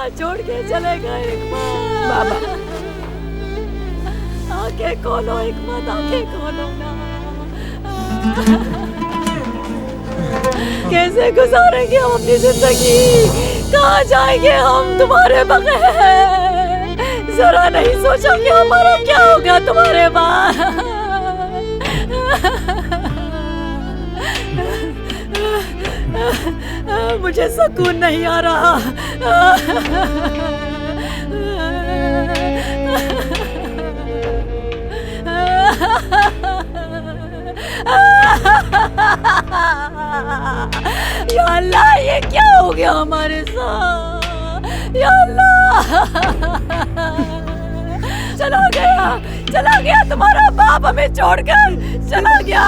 छोड़ के चले गए हिकमत। बाबा आंखें खोलो हिकमत, आंखें खोलो ना। कैसे गुजारेंगे हम अपनी जिंदगी, कहाँ जाएंगे हम तुम्हारे बगैर? जरा नहीं सोचा कि हमारा क्या होगा तुम्हारे बाद? मुझे सुकून नहीं आ रहा। या अल्लाह, ये क्या हो गया हमारे साथ? या अल्लाह, चला गया तुम्हारा बाप, हमें छोड़कर चला गया।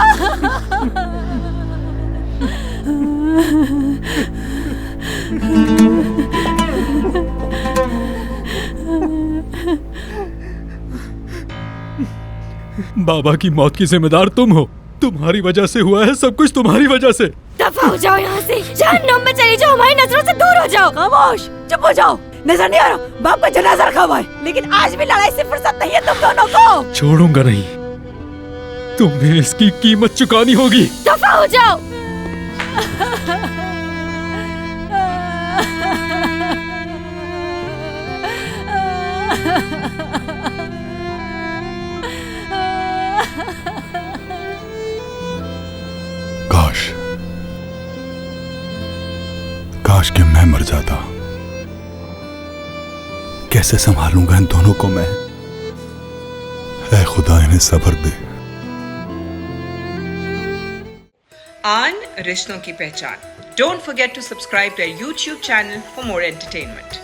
बाबा की मौत की जिम्मेदार तुम हो। तुम्हारी वजह से हुआ है सब कुछ, तुम्हारी वजह से। दफा हो जाओ यहाँ से, जहन्नुम में चली जाओ, हमारी नजरों से दूर हो जाओ। खामोश, चुप हो जाओ। नजर नहीं आ रहा बाप का जनाजा रखा हुआ है, लेकिन आज भी लड़ाई से फुर्सत नहीं है तुम दोनों को। छोड़ूंगा नहीं, तुम्हें इसकी कीमत चुकानी होगी। दफा हो जाओ। काश कि मैं मर जाता। कैसे संभालूंगा इन दोनों को मैं? ऐ खुदा इन्हें सब्र दे। आन रिश्तों की पहचान। Don't forget to subscribe to our YouTube channel for more entertainment.